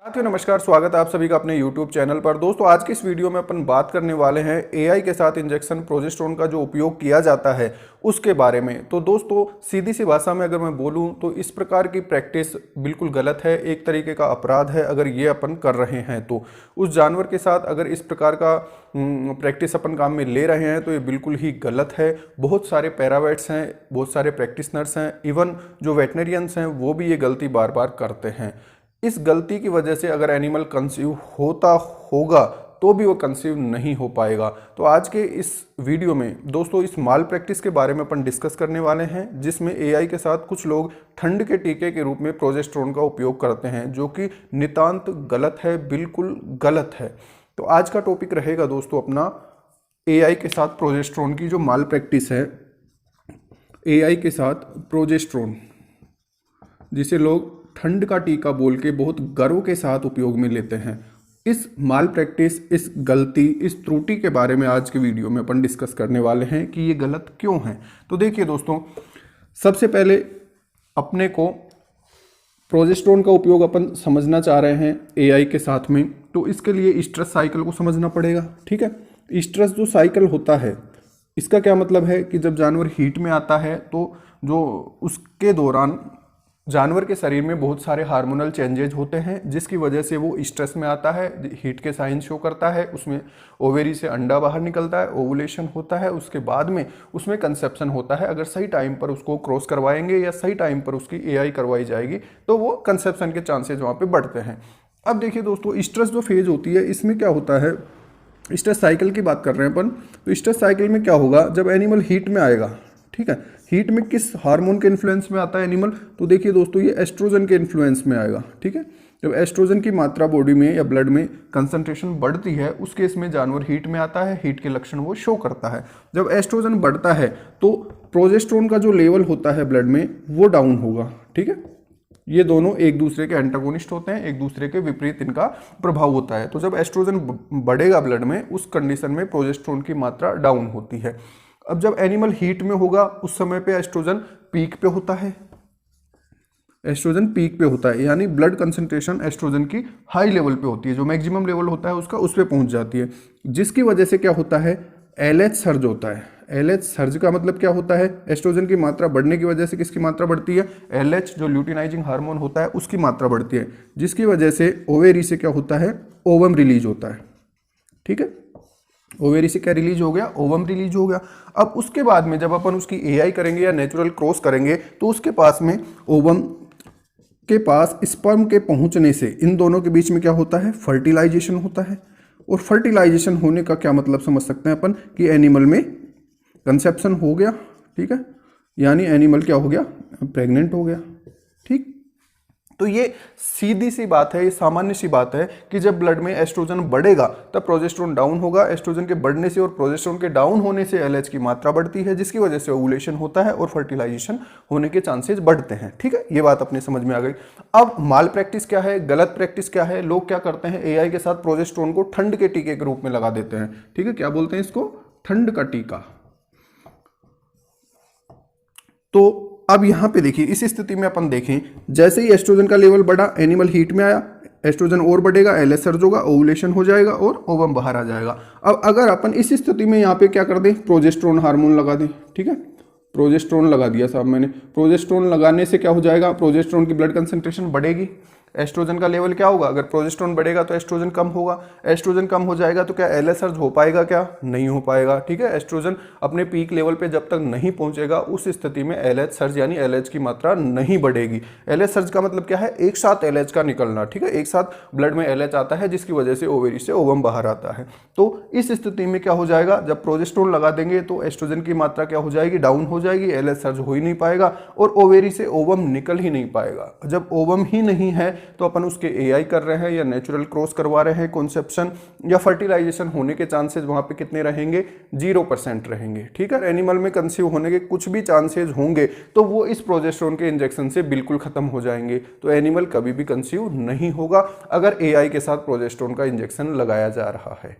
साथियों नमस्कार, स्वागत है आप सभी का अपने YouTube चैनल पर। दोस्तों आज की इस वीडियो में अपन बात करने वाले हैं एआई के साथ इंजेक्शन प्रोजेस्टेरोन का जो उपयोग किया जाता है उसके बारे में। तो दोस्तों सीधी सी भाषा में अगर मैं बोलूं तो इस प्रकार की प्रैक्टिस बिल्कुल गलत है, एक तरीके का अपराध है अगर ये अपन कर रहे हैं। तो उस जानवर के साथ अगर इस प्रकार का प्रैक्टिस अपन काम में ले रहे हैं तो ये बिल्कुल ही गलत है। बहुत सारे पैरावेट्स हैं, बहुत सारे प्रैक्टिशनर्स हैं, इवन जो वेटनरियंस हैं वो भी ये गलती बार बार करते हैं। इस गलती की वजह से अगर एनिमल कंसीव होता होगा तो भी वो कंसीव नहीं हो पाएगा। तो आज के इस वीडियो में दोस्तों इस माल प्रैक्टिस के बारे में अपन डिस्कस करने वाले हैं, जिसमें एआई के साथ कुछ लोग ठंड के टीके के रूप में प्रोजेस्टेरोन का उपयोग करते हैं, जो कि नितांत गलत है, बिल्कुल गलत है। तो आज का टॉपिक रहेगा दोस्तों अपना एआई के साथ प्रोजेस्टेरोन की जो माल प्रैक्टिस है। एआई के साथ प्रोजेस्टेरोन जिसे लोग ठंड का टीका बोल के बहुत गर्व के साथ उपयोग में लेते हैं, इस माल प्रैक्टिस, इस गलती, इस त्रुटि के बारे में आज के वीडियो में अपन डिस्कस करने वाले हैं कि ये गलत क्यों है। तो देखिए दोस्तों, सबसे पहले अपने को प्रोजेस्टेरोन का उपयोग अपन समझना चाह रहे हैं एआई के साथ में, तो इसके लिए स्ट्रेस साइकिल को समझना पड़ेगा। ठीक है, स्ट्रेस जो साइकिल होता है इसका क्या मतलब है कि जब जानवर हीट में आता है तो जो उसके दौरान जानवर के शरीर में बहुत सारे हार्मोनल चेंजेज होते हैं, जिसकी वजह से वो स्ट्रेस में आता है, हीट के साइन शो करता है, उसमें ओवेरी से अंडा बाहर निकलता है, ओवुलेशन होता है, उसके बाद में उसमें कंसेप्शन होता है। अगर सही टाइम पर उसको क्रॉस करवाएंगे या सही टाइम पर उसकी एआई करवाई जाएगी तो वो कंसेप्शन के चांसेज वहाँ पर बढ़ते हैं। अब देखिए दोस्तों, स्ट्रेस जो फेज होती है इसमें क्या होता है, स्ट्रेस साइकिल की बात कर रहे हैं अपन। तो स्ट्रेस साइकिल में क्या होगा, जब एनिमल हीट में आएगा, ठीक है, हीट में किस हार्मोन के इन्फ्लुएंस में आता है एनिमल, तो देखिए दोस्तों ये एस्ट्रोजन के इन्फ्लुएंस में आएगा। ठीक है, जब एस्ट्रोजन की मात्रा बॉडी में या ब्लड में कंसंट्रेशन बढ़ती है उस केस में जानवर हीट में आता है, हीट के लक्षण वो शो करता है। जब एस्ट्रोजन बढ़ता है तो प्रोजेस्टेरोन का जो लेवल होता है ब्लड में वो डाउन होगा। ठीक है, ये दोनों एक दूसरे के एंटागोनिस्ट होते हैं, एक दूसरे के विपरीत इनका प्रभाव होता है। तो जब एस्ट्रोजन बढ़ेगा ब्लड में उस कंडीशन में प्रोजेस्टेरोन की मात्रा डाउन होती है। अब जब एनिमल हीट में होगा उस समय पे एस्ट्रोजन पीक पे होता है, एस्ट्रोजन पीक पे होता है, यानी ब्लड कंसंट्रेशन एस्ट्रोजन की हाई लेवल पे होती है, जो मैक्सिमम लेवल होता है उसका उस पे पहुंच जाती है, जिसकी वजह से क्या होता है, एलएच सर्ज होता है। एलएच सर्ज का मतलब क्या होता है, एस्ट्रोजन की मात्रा बढ़ने की वजह से किसकी मात्रा बढ़ती है, एलएच जो ल्यूटिनाइजिंग हार्मोन होता है उसकी मात्रा बढ़ती है, जिसकी वजह से ओवेरी से क्या होता है, ओवम रिलीज होता है। ठीक है, ओवेरी से क्या रिलीज हो गया, ओवम रिलीज हो गया। अब उसके बाद में जब अपन उसकी एआई करेंगे या नेचुरल क्रॉस करेंगे तो उसके पास में ओवम के पास स्पर्म के पहुंचने से इन दोनों के बीच में क्या होता है, फर्टिलाइजेशन होता है। और फर्टिलाइजेशन होने का क्या मतलब समझ सकते हैं अपन कि एनिमल में कंसेप्शन हो गया। ठीक है, यानी एनिमल क्या हो गया, प्रेग्नेंट हो गया। ठीक, तो ये सीधी सी बात है, ये सामान्य सी बात है कि जब ब्लड में एस्ट्रोजन बढ़ेगा तब प्रोजेस्टेरोन डाउन होगा। एस्ट्रोजन के बढ़ने से और प्रोजेस्टेरोन के डाउन होने से एलएच की मात्रा बढ़ती है, जिसकी वजह से ओवुलेशन होता है और फर्टिलाइजेशन होने के चांसेस बढ़ते हैं। ठीक है, ये बात अपने समझ में आ गई। अब माल प्रैक्टिस क्या है, गलत प्रैक्टिस क्या है, लोग क्या करते हैं, एआई के साथ प्रोजेस्टेरोन को ठंड के टीके के रूप में लगा देते हैं। ठीक है, क्या बोलते हैं इसको, ठंड का टीका। तो अब यहां पे देखिए, इस स्थिति में अपन देखें, जैसे ही एस्ट्रोजन का लेवल बढ़ा, एनिमल हीट में आया, एस्ट्रोजन और बढ़ेगा, एलएच सर्ज होगा, ओवुलेशन हो जाएगा और ओवम बाहर आ जाएगा। अब अगर अपन इस स्थिति में यहाँ पे क्या कर दें, प्रोजेस्टेरोन हार्मोन लगा दें। ठीक है, प्रोजेस्टेरोन लगा दिया साहब मैंने। प्रोजेस्टेरोन लगाने से क्या हो जाएगा, प्रोजेस्टेरोन की ब्लड कंसंट्रेशन बढ़ेगी, एस्ट्रोजन का लेवल क्या होगा, अगर प्रोजेस्टेरोन बढ़ेगा तो एस्ट्रोजन कम होगा, एस्ट्रोजन कम हो जाएगा तो क्या एलएच सर्ज हो पाएगा, क्या नहीं हो पाएगा। ठीक है, एस्ट्रोजन अपने पीक लेवल पे जब तक नहीं पहुंचेगा उस स्थिति में एलएच सर्ज यानी एलएच की मात्रा नहीं बढ़ेगी। एलएच सर्ज का मतलब क्या है, एक साथ एलएच का निकलना। ठीक है, एक साथ ब्लड में एलएच आता है, जिसकी वजह से ओवेरी से ओवम बाहर आता है। तो इस स्थिति में क्या हो जाएगा, जब प्रोजेस्टेरोन लगा देंगे तो एस्ट्रोजन की मात्रा क्या हो जाएगी, डाउन हो जाएगी, एलएच सर्ज हो ही नहीं पाएगा और ओवेरी से ओवम निकल ही नहीं पाएगा। जब ओवम ही नहीं है तो अपन उसके एआई कर रहे हैं या नेचुरल क्रॉस करवा रहे हैं, कॉन्सेप्शन या फर्टिलाइजेशन होने के चांसेस वहां पे कितने रहेंगे, 0% रहेंगे। ठीक है, एनिमल में कंसीव होने के कुछ भी चांसेस होंगे तो वो इस प्रोजेस्टेरोन के इंजेक्शन से बिल्कुल खत्म हो जाएंगे। तो एनिमल कभी भी कंसीव नहीं होगा अगर एआई के साथ प्रोजेस्टेरोन का इंजेक्शन लगाया जा रहा है।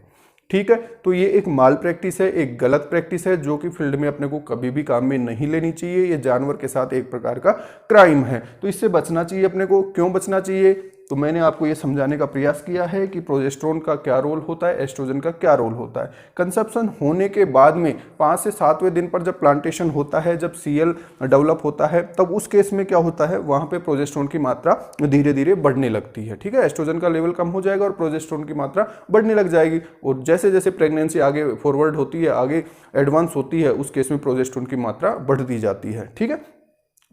ठीक है, तो ये एक माल प्रैक्टिस है, एक गलत प्रैक्टिस है जो कि फील्ड में अपने को कभी भी काम में नहीं लेनी चाहिए। ये जानवर के साथ एक प्रकार का क्राइम है, तो इससे बचना चाहिए अपने को। क्यों बचना चाहिए, तो मैंने आपको ये समझाने का प्रयास किया है कि प्रोजेस्टेरोन का क्या रोल होता है, एस्ट्रोजन का क्या रोल होता है। कंसेप्शन होने के बाद में 5 से 7वें दिन पर जब प्लांटेशन होता है, जब सीएल डेवलप होता है, तब उस केस में क्या होता है, वहां पे प्रोजेस्टेरोन की मात्रा धीरे धीरे बढ़ने लगती है। ठीक है, एस्ट्रोजन का लेवल कम हो जाएगा और प्रोजेस्टेरोन की मात्रा बढ़ने लग जाएगी। और जैसे जैसे प्रेगनेंसी आगे फॉरवर्ड होती है, आगे एडवांस होती है, उस केस में प्रोजेस्टेरोन की मात्रा बढ़ती जाती है। ठीक है,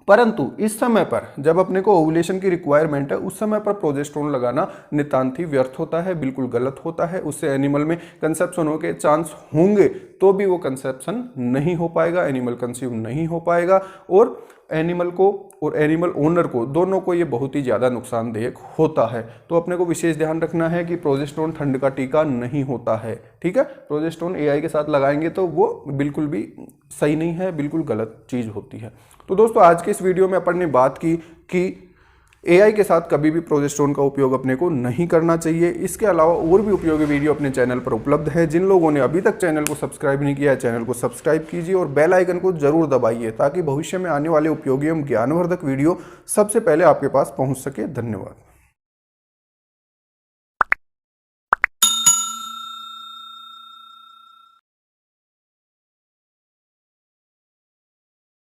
परंतु इस समय पर जब अपने को ओवुलेशन की रिक्वायरमेंट है, उस समय पर प्रोजेस्टेरोन लगाना नितांत ही व्यर्थ होता है, बिल्कुल गलत होता है। उससे एनिमल में कंसेप्शन होने के चांस होंगे तो भी वो कंसेप्शन नहीं हो पाएगा, एनिमल कंसीव नहीं हो पाएगा और एनिमल को और एनिमल ओनर को, दोनों को ये बहुत ही ज़्यादा नुकसानदेह होता है। तो अपने को विशेष ध्यान रखना है कि प्रोजेस्टेरोन ठंड का टीका नहीं होता है। ठीक है, प्रोजेस्टेरोन एआई के साथ लगाएंगे तो वो बिल्कुल भी सही नहीं है, बिल्कुल गलत चीज़ होती है। तो दोस्तों आज के इस वीडियो में अपन ने बात की कि एआई के साथ कभी भी प्रोजेस्टेरोन का उपयोग अपने को नहीं करना चाहिए। इसके अलावा और भी उपयोगी वीडियो अपने चैनल पर उपलब्ध है। जिन लोगों ने अभी तक चैनल को सब्सक्राइब नहीं किया है, चैनल को सब्सक्राइब कीजिए और बेल आइकन को जरूर दबाइए ताकि भविष्य में आने वाले उपयोगी एवं ज्ञानवर्धक वीडियो सबसे पहले आपके पास पहुंच सके। धन्यवाद।